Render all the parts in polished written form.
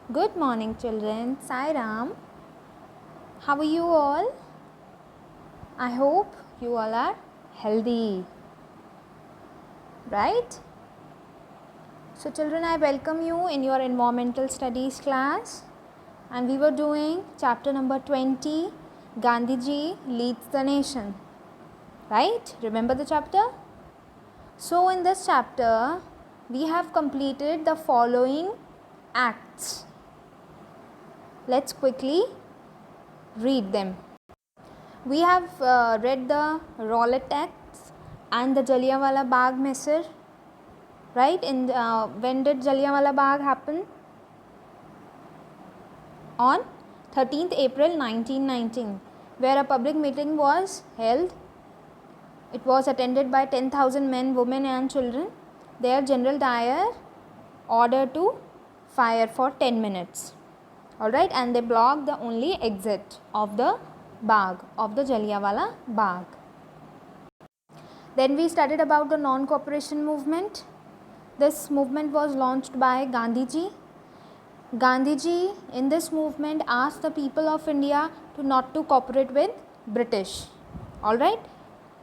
Good morning, children. Sai Ram. How are you all? I hope you all are healthy. Right? So, children, I welcome you in your environmental studies class. And we were doing chapter number 20 Gandhiji leads the nation. Right? Remember the chapter? So, in this chapter, we have completed the following acts. Let's quickly read them. We have read the Rowlatt Acts and the Jallianwala Bagh Massacre, right? When did Jallianwala Bagh happen? On 13th April 1919, where a public meeting was held. It was attended by 10,000 men, women and children. There General Dyer ordered to fire for 10 minutes. Alright, and they blocked the only exit of the Bagh, of the Jallianwala Bagh. Then we studied about the non-cooperation movement. This movement was launched by Gandhiji. Gandhiji in this movement asked the people of India to not to cooperate with British. Alright.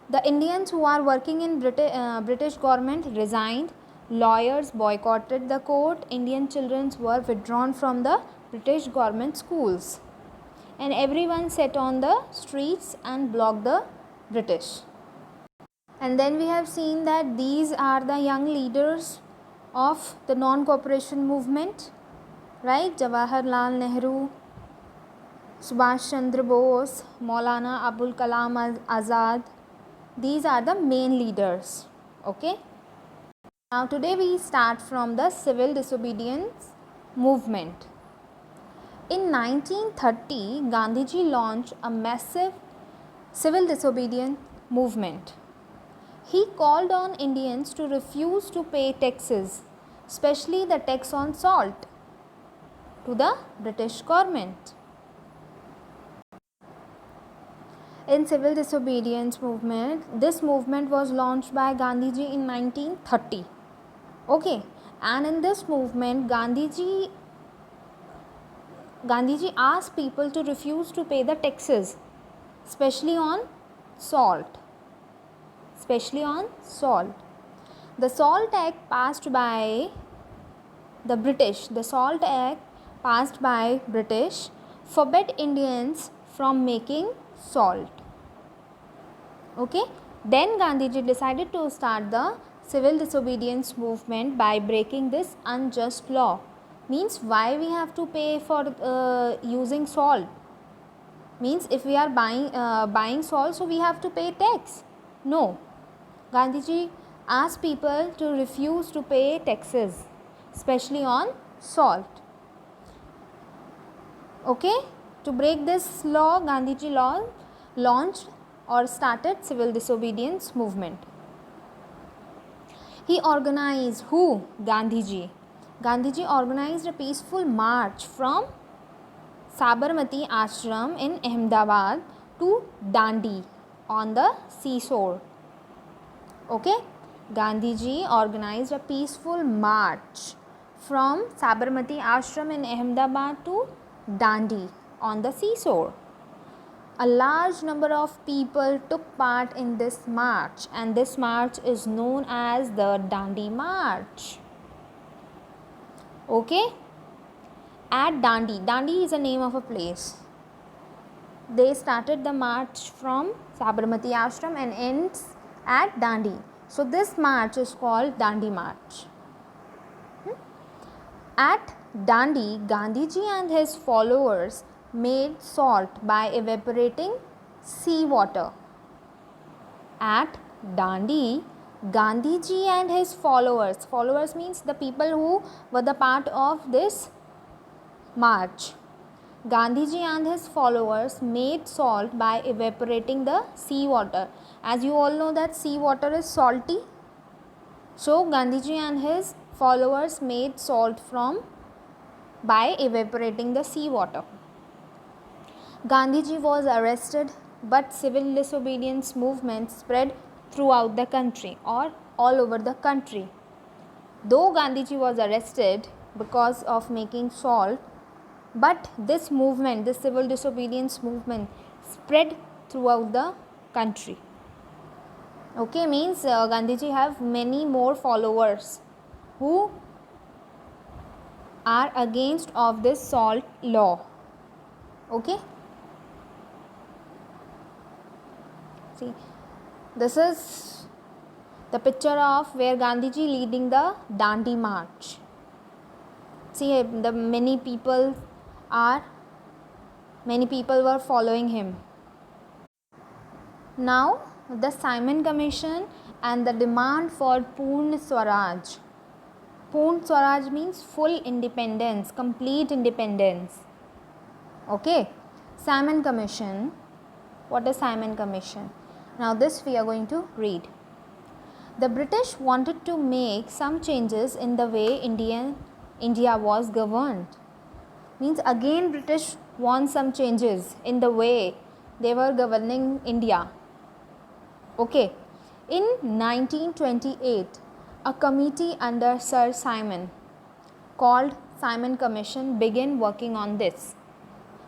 The Indians who are working in British government resigned. Lawyers boycotted the court. Indian children were withdrawn from the British government schools. And everyone sat on the streets and blocked the British. And then we have seen that these are the young leaders of the non-cooperation movement, right? Jawaharlal Nehru, Subhash Chandra Bose, Maulana Abul Kalam Azad. These are the main leaders. Okay. Now today we start from the civil disobedience movement. In 1930, Gandhiji launched a massive civil disobedience movement. He called on Indians to refuse to pay taxes, especially the tax on salt, to the British government. In civil disobedience movement, this movement was launched by Gandhiji in 1930. Okay, and in this movement, Gandhiji asked people to refuse to pay the taxes, especially on salt. The Salt Act passed by the British. The Salt Act passed by British forbade Indians from making salt. Okay. Then Gandhiji decided to start the civil disobedience movement by breaking this unjust law. Means why we have to pay for using salt? Means if we are buying salt, so we have to pay tax? No. Gandhiji asked people to refuse to pay taxes, especially on salt. Okay, to break this law, Gandhiji launched or started civil disobedience movement. He organized who? Gandhiji. Gandhiji organized a peaceful march from Sabarmati Ashram in Ahmedabad to Dandi on the seashore. Okay, Gandhiji organized a peaceful march from Sabarmati Ashram in Ahmedabad to Dandi on the seashore. A large number of people took part in this march, and this march is known as the Dandi March. Okay, at Dandi is a name of a place. They started the march from Sabarmati Ashram and ends at Dandi. So this march is called Dandi March. At Dandi, Gandhiji and his followers made salt by evaporating seawater. At Dandi, Gandhiji and his followers means the people who were the part of this march. Gandhiji and his followers made salt by evaporating the seawater. As you all know that seawater is salty. So Gandhiji and his followers made salt by evaporating the seawater. Gandhiji was arrested, but civil disobedience movement spread throughout the country or all over the country. Though Gandhiji was arrested because of making salt, But this movement, this civil disobedience movement, spread throughout the country. Okay, means Gandhiji have many more followers who are against of this salt law. Okay, see, this is the picture of where Gandhiji leading the Dandi march. See, the many people were following him. Now the Simon Commission and the demand for Purna Swaraj. Purna Swaraj means full independence, complete independence. Okay, Simon Commission. What is Simon Commission? Now this we are going to read. The British wanted to make some changes in the way India was governed. Means again British want some changes in the way they were governing India. Okay, in 1928, a committee under Sir Simon called Simon Commission began working on this.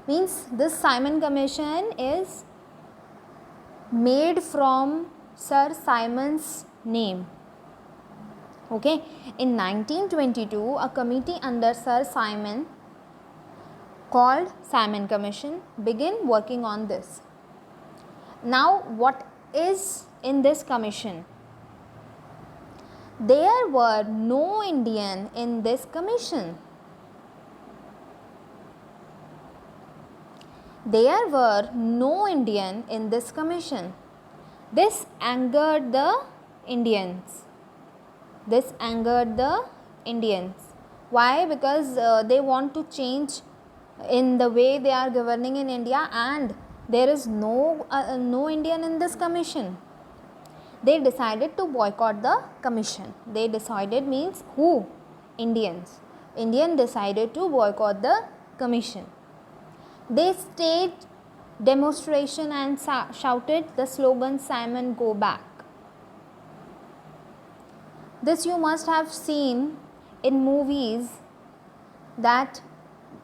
Means this Simon Commission is made from Sir Simon's name. Okay, in 1922, a committee under Sir Simon called Simon Commission began working on this. Now what is in this commission? There were no Indian in this commission. There were no Indian in this commission. This angered the Indians. This angered the Indians. Why? Because they want to change in the way they are governing in India, and there is no Indian in this commission. They decided to boycott the commission. They decided means who? Indians. Indian decided to boycott the commission. They staged demonstration and shouted the slogan "Simon, go back." This you must have seen in movies, that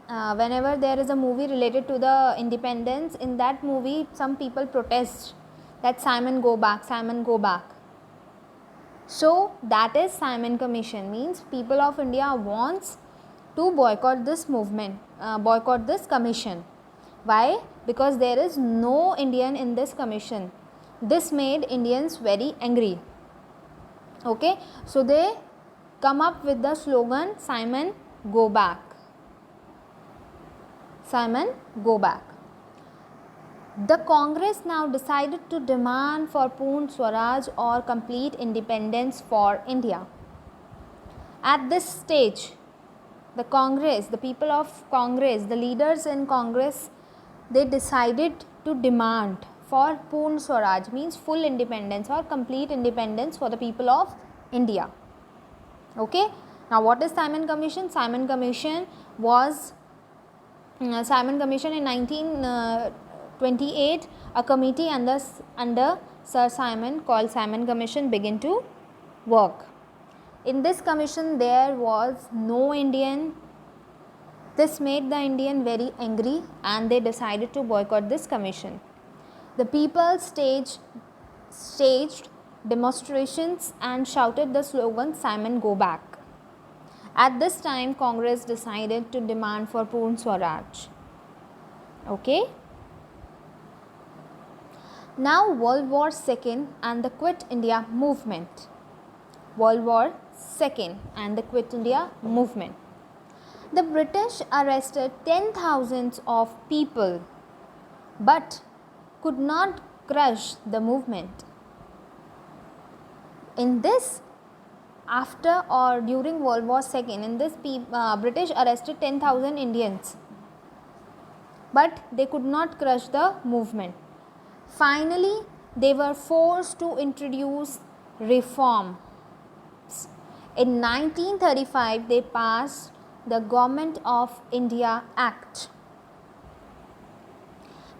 whenever there is a movie related to the independence, in that movie some people protest that Simon, go back, Simon, go back. So that is Simon Commission, means people of India wants to boycott this movement, boycott this commission. Why? Because there is no Indian in this commission. This made Indians very angry. Okay, so they come up with the slogan "Simon, go back." Simon, go back. The Congress now decided to demand for Purna Swaraj or complete independence for India. At this stage, the Congress, the people of Congress, the leaders in Congress, they decided to demand for Purna Swaraj, means full independence or complete independence for the people of India. Okay. Now what is Simon Commission? Simon Commission was Simon Commission in 1928, a committee under Sir Simon called Simon Commission began to work. In this commission there was no Indian. This made the Indian very angry and they decided to boycott this commission. The people staged demonstrations and shouted the slogan "Simon, go back." At this time, Congress decided to demand for Purna Swaraj. Okay. Now World War II and the Quit India movement. World War II and the Quit India movement. The British arrested 10,000s of people but could not crush the movement. In this, after or during World War II, in this British arrested 10,000 Indians, but they could not crush the movement. Finally, they were forced to introduce reform. In 1935, they passed the Government of India Act.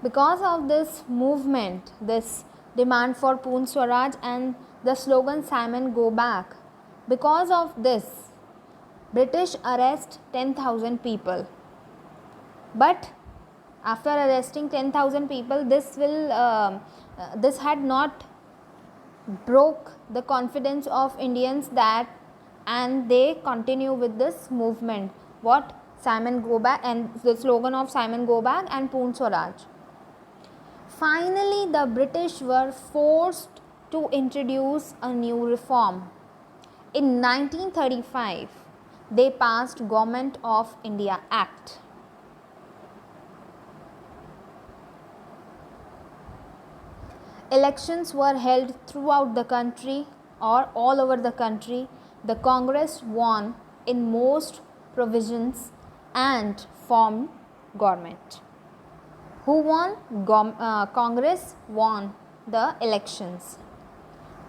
Because of this movement, this demand for Purna Swaraj and the slogan "Simon, go back," because of this, British arrest 10,000 people. But after arresting 10,000 people, this had not broke the confidence of Indians, that and they continue with this movement. What? Simon Go Back, and the slogan of Simon Go Back and Poon Swaraj. Finally, the British were forced to introduce a new reform. In 1935, they passed Government of India Act. Elections were held throughout the country or all over the country. The Congress won in most provisions and formed government. Who won? Congress won the elections.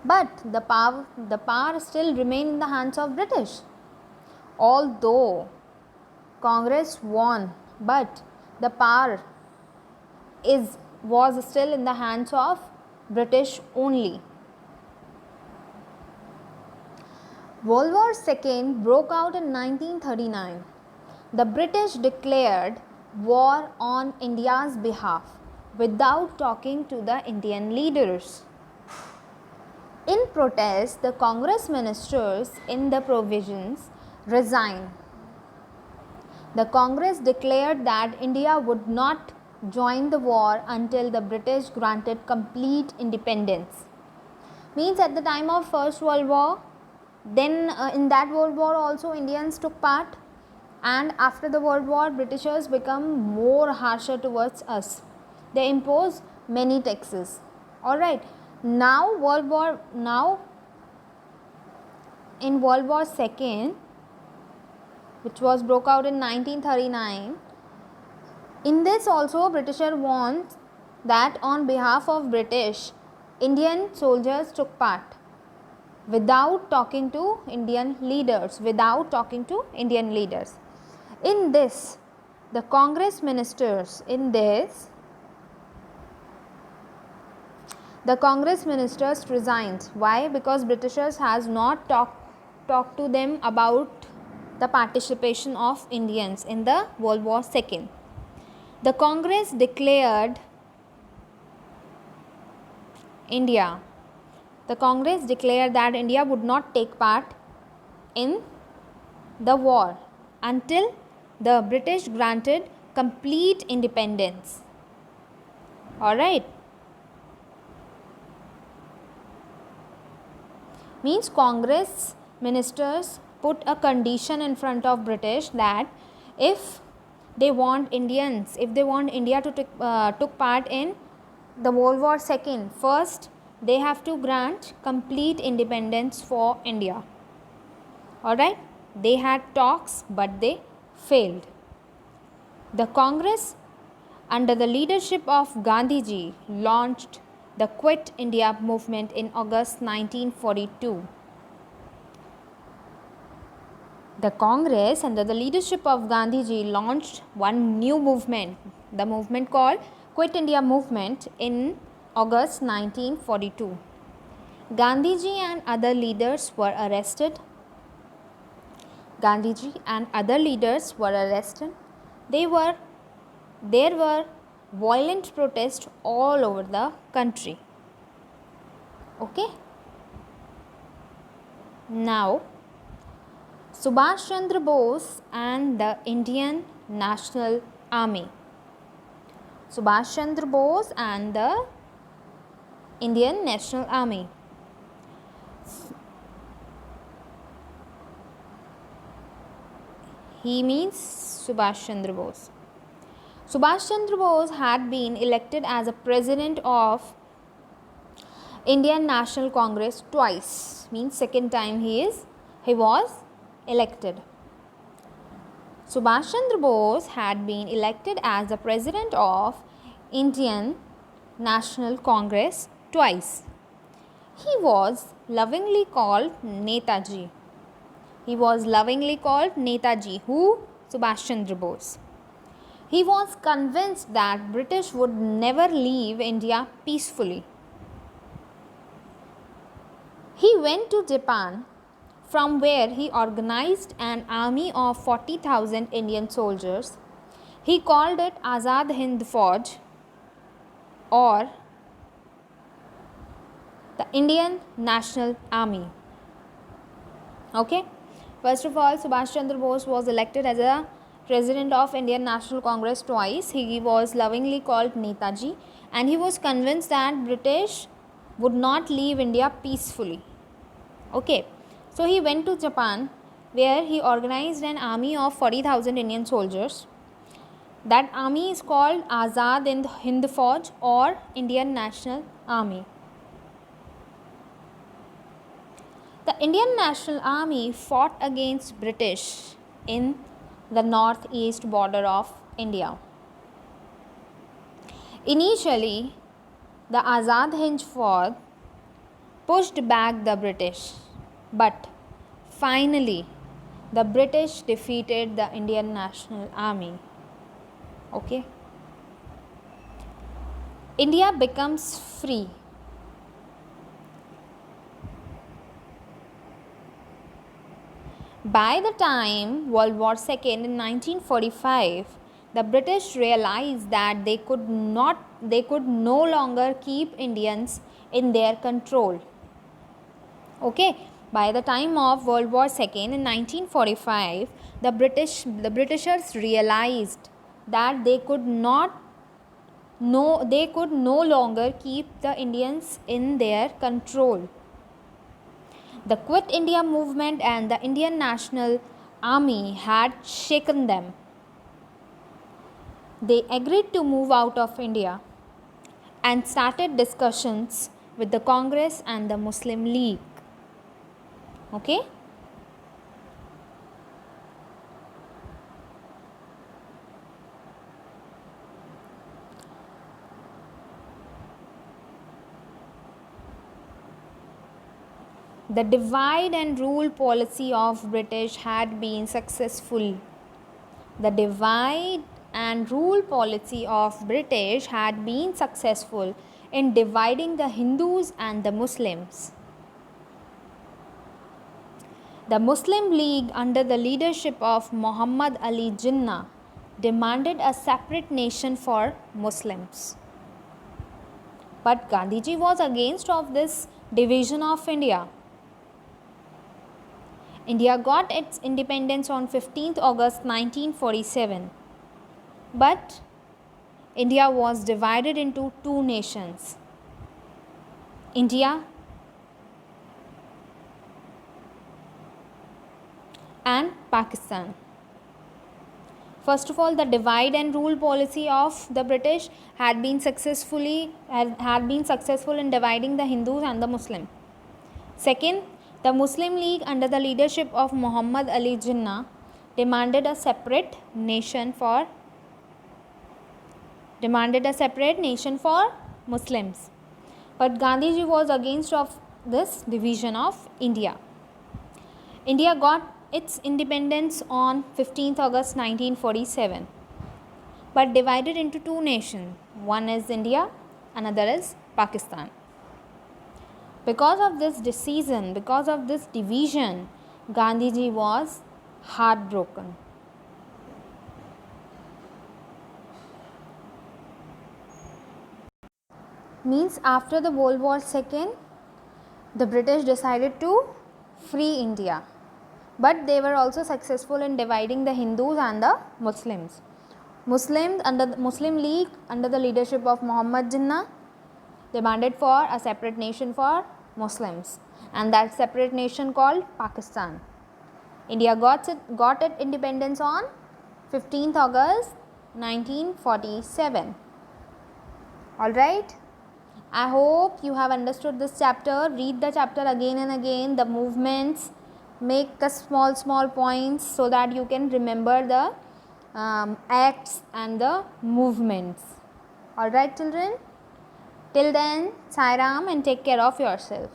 But the power still remained in the hands of British. Although Congress won, but the power was still in the hands of British only. World War II broke out in 1939. The British declared war on India's behalf without talking to the Indian leaders. In protest, the Congress ministers in the provisions resigned. The Congress declared that India would not join the war until the British granted complete independence. Means at the time of First World War, then in that World War also Indians took part, and after the World War, Britishers become more harsher towards us. They impose many taxes. Alright, now in World War II, which was broke out in 1939, in this also Britisher wants that on behalf of British, Indian soldiers took part without talking to Indian leaders. In this, the Congress ministers resigned. Why? Because Britishers has not talked to them about the participation of Indians in the World War II. The Congress declared that India would not take part in the war until the British granted complete independence. Alright. Means Congress ministers put a condition in front of British that if they want India to took part in the World War II, first they have to grant complete independence for India. Alright, they had talks but they failed. The Congress under the leadership of Gandhiji launched the Quit India movement in August 1942. The Congress under the leadership of Gandhiji launched one new movement, the movement called Quit India movement in August 1942. Gandhiji and other leaders were arrested. There were violent protests all over the country. Okay. Now, Subhash Chandra Bose and the Indian National Army. Subhash Chandra Bose and the Indian National Army. He means Subhash Chandra Bose. Subhash Chandra Bose had been elected as a president of Indian National Congress twice. Means second time he was elected. Subhash Chandra Bose had been elected as the president of Indian National Congress twice. He was lovingly called Netaji. Who? Subhash Chandra Bose. He was convinced that British would never leave India peacefully. He went to Japan, from where he organized an army of 40,000 Indian soldiers. He called it Azad Hind Fauj or the Indian National Army. Okay. First of all, Subhash Chandra Bose was elected as a president of Indian National Congress twice. He was lovingly called Netaji, and he was convinced that British would not leave India peacefully. Okay. So he went to Japan, where he organized an army of 40,000 Indian soldiers. That army is called Azad Hind Fauj or Indian National Army. The Indian National Army fought against British in the northeast border of India. Initially, the Azad Hind Fauj pushed back the British, but finally the British defeated the Indian National Army. Okay. India becomes free. By the time World War II in 1945, the British realized that they could no longer keep Indians in their control. Okay, by the time of World War II in 1945, the Britishers realized that they could no longer keep the Indians in their control. The Quit India movement and the Indian National Army had shaken them. They agreed to move out of India and started discussions with the Congress and the Muslim League. Okay? The divide and rule policy of British had been successful. The divide and rule policy of British had been successful in dividing the Hindus and the Muslims. The Muslim League under the leadership of Muhammad Ali Jinnah demanded a separate nation for Muslims. But Gandhiji was against of this division of India. India got its independence on 15th August 1947. But India was divided into two nations, India and Pakistan. First of all, the divide and rule policy of the British had been successful in dividing the Hindus and the Muslims. Second, the Muslim League under the leadership of Muhammad Ali Jinnah demanded a separate nation for Muslims. But Gandhiji was against of this division of India. India got its independence on 15th August 1947, but divided into two nations. One is India, another is Pakistan. Because of this decision, because of this division, Gandhiji was heartbroken. Means after the World War II, the British decided to free India. But they were also successful in dividing the Hindus and the Muslims. Muslims under the Muslim League under the leadership of Muhammad Jinnah demanded for a separate nation for Muslims, and that separate nation called Pakistan. India got its independence on 15th August 1947. Alright, I hope you have understood this chapter. Read the chapter again and again, the movements, make a small points so that you can remember the acts and the movements. Alright children, till then, Sai Ram and take care of yourself.